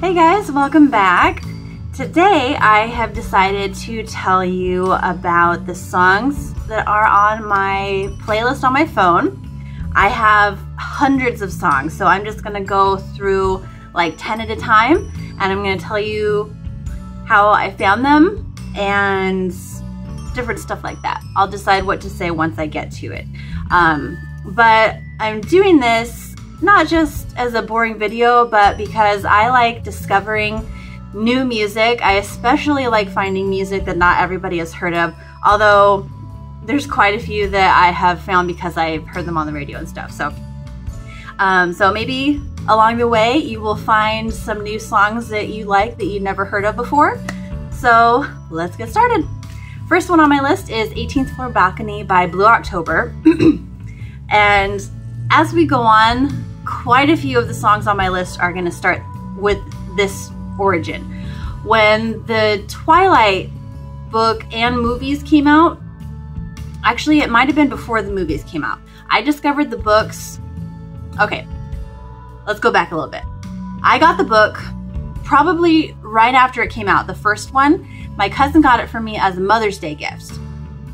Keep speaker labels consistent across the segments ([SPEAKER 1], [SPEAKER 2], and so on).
[SPEAKER 1] Hey guys, welcome back. Today I have decided to tell you about the songs that are on my playlist on my phone. I have hundreds of songs, so I'm just gonna go through like 10 at a time, and I'm gonna tell you how I found them and different stuff like that. I'll decide what to say once I get to it. But I'm doing this not just as a boring video, but because I like discovering new music. I especially like finding music that not everybody has heard of, although there's quite a few that I have found because I've heard them on the radio and stuff. So maybe along the way you will find some new songs that you like that you never heard of before. So let's get started. First one on my list is 18th Floor Balcony by Blue October. And as we go on, quite a few of the songs on my list are going to start with this origin. When the Twilight book and movies came out, actually it might have been before the movies came out. I discovered the books, okay, let's go back a little bit. I got the book probably right after it came out, the first one. My cousin got it for me as a Mother's Day gift.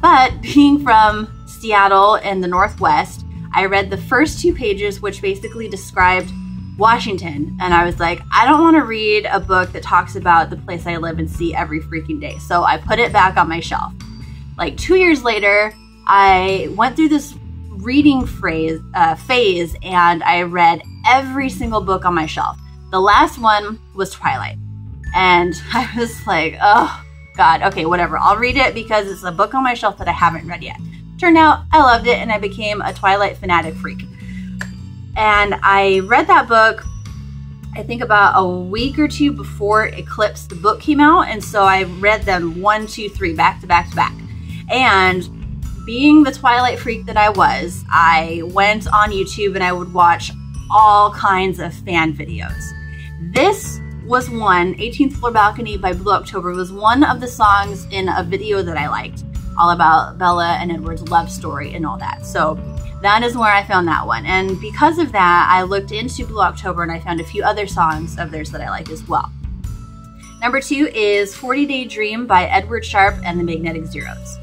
[SPEAKER 1] But being from Seattle in the Northwest, I read the first 2 pages, which basically described Washington. And I was like, I don't want to read a book that talks about the place I live and see every freaking day. So I put it back on my shelf. Like 2 years later, I went through this reading phase and I read every single book on my shelf. The last one was Twilight. And I was like, oh God, okay, whatever. I'll read it because it's a book on my shelf that I haven't read yet. Turned out I loved it and I became a Twilight fanatic freak. And I read that book, I think about a week or 2 before Eclipse, the book, came out. And so I read them 1, 2, 3, back to back to back. And being the Twilight freak that I was, I went on YouTube and I would watch all kinds of fan videos. This was one, 18th Floor Balcony by Blue October, was one of the songs in a video that I liked, all about Bella and Edward's love story and all that. So that is where I found that one. And because of that, I looked into Blue October and I found a few other songs of theirs that I like as well. Number 2 is 40 Day Dream by Edward Sharpe and the Magnetic Zeros.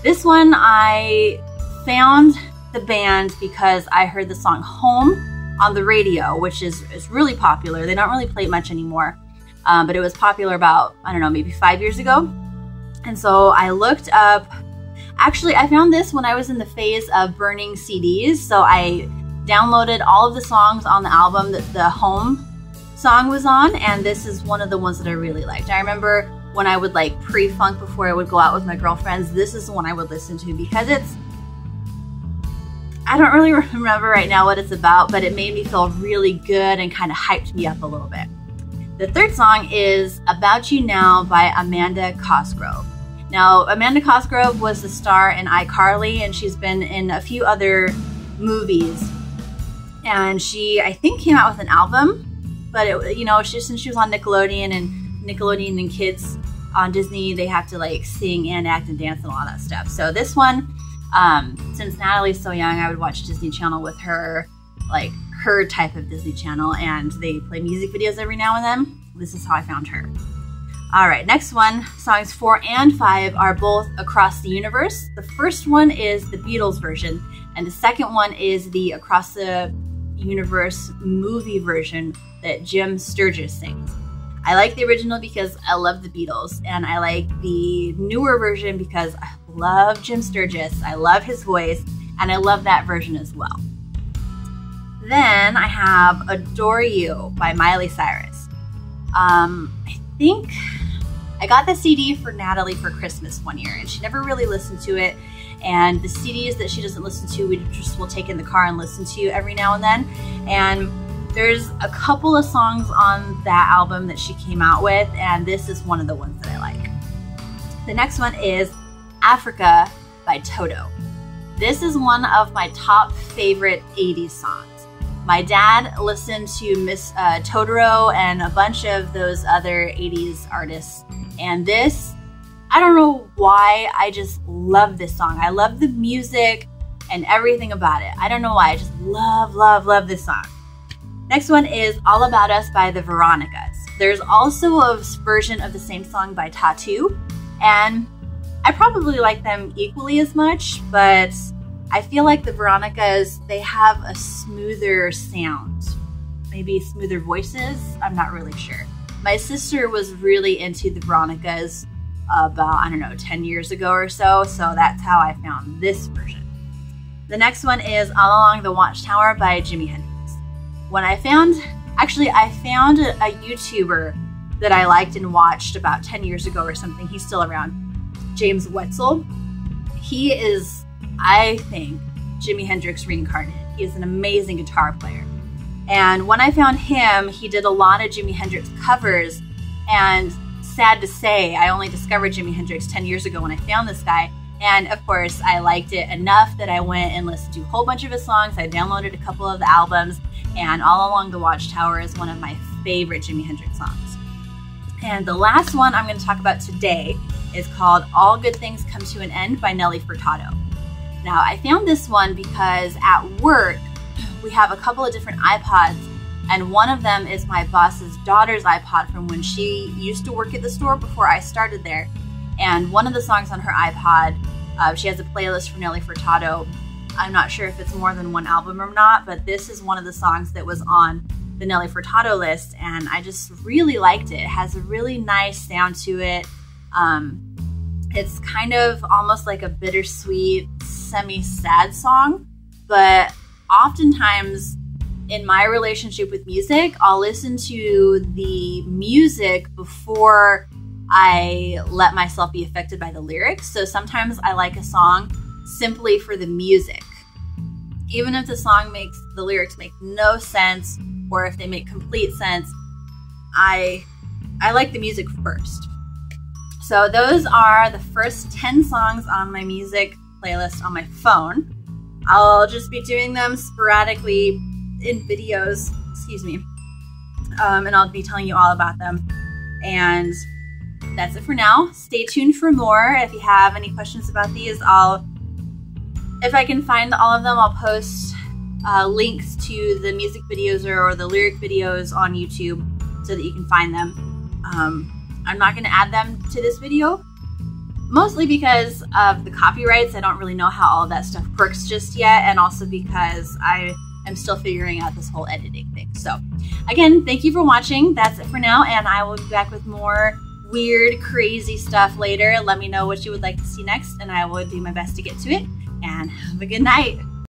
[SPEAKER 1] This one, I found the band because I heard the song Home on the radio, which is really popular. They don't really play it much anymore, but it was popular about, I don't know, maybe 5 years ago. And so I looked up, actually I found this when I was in the phase of burning CDs. So I downloaded all of the songs on the album that the Home song was on, and this is one of the ones that I really liked. I remember when I would like pre-funk before I would go out with my girlfriends, this is the one I would listen to because it's, I don't really remember right now what it's about, but it made me feel really good and kind of hyped me up a little bit. The third song is About You Now by Amanda Cosgrove. Now, Amanda Cosgrove was the star in iCarly, and she's been in a few other movies. And she, I think, came out with an album, but it, you know, since she was on Nickelodeon and kids on Disney, they have to like sing and act and dance and all that stuff. So this one, since Natalie's so young, I would watch Disney Channel with her, like her type of Disney Channel, and they play music videos every now and then. This is how I found her. All right, next one, songs 4 and 5 are both Across the Universe. The first one is the Beatles version, and the second one is the Across the Universe movie version that Jim Sturgess sings. I like the original because I love the Beatles, and I like the newer version because I love Jim Sturgess. I love his voice, and I love that version as well. Then I have Adore You by Miley Cyrus. I think I got the CD for Natalie for Christmas one year, and she never really listened to it. And the CDs that she doesn't listen to, we just will take in the car and listen to every now and then. And there's a couple of songs on that album that she came out with, and this is one of the ones that I like. The next one is Africa by Toto. This is one of my top favorite 80s songs. My dad listened to Miss Totoro and a bunch of those other 80s artists, and this, I don't know why, I just love this song. I love the music and everything about it. I don't know why, I just love, love, love this song. Next one is All About Us by the Veronicas. There's also a version of the same song by Toto, and I probably like them equally as much, but I feel like the Veronicas, they have a smoother sound, maybe smoother voices. I'm not really sure. My sister was really into the Veronicas about, I don't know, 10 years ago or so, so that's how I found this version. The next one is All Along the Watchtower by Jimi Hendrix. I found a YouTuber that I liked and watched about 10 years ago or something. He's still around. James Wetzel. He is, I think, Jimi Hendrix reincarnated. He is an amazing guitar player. And when I found him, he did a lot of Jimi Hendrix covers. And sad to say, I only discovered Jimi Hendrix 10 years ago when I found this guy. And of course, I liked it enough that I went and listened to a whole bunch of his songs. I downloaded a couple of the albums, and All Along the Watchtower is one of my favorite Jimi Hendrix songs. And the last one I'm going to talk about today is called All Good Things Come to an End by Nelly Furtado. Now, I found this one because at work, we have a couple of different iPods, and one of them is my boss's daughter's iPod from when she used to work at the store before I started there. And one of the songs on her iPod, she has a playlist for Nelly Furtado. I'm not sure if it's more than one album or not, but this is one of the songs that was on the Nelly Furtado list, and I just really liked it. It has a really nice sound to it. It's kind of almost like a bittersweet, semi-sad song, but oftentimes in my relationship with music, I'll listen to the music before I let myself be affected by the lyrics. So sometimes I like a song simply for the music. Even if the lyrics make no sense, or if they make complete sense, I like the music first. So those are the first 10 songs on my music playlist on my phone. I'll just be doing them sporadically in videos, and I'll be telling you all about them. And that's it for now. Stay tuned for more. If you have any questions about these, if I can find all of them, I'll post links to the music videos or the lyric videos on YouTube so that you can find them. I'm not going to add them to this video, mostly because of the copyrights. I don't really know how all of that stuff works just yet, and also because I am still figuring out this whole editing thing. So again, thank you for watching. That's it for now, and I will be back with more weird, crazy stuff later. Let me know what you would like to see next, and I will do my best to get to it. And have a good night.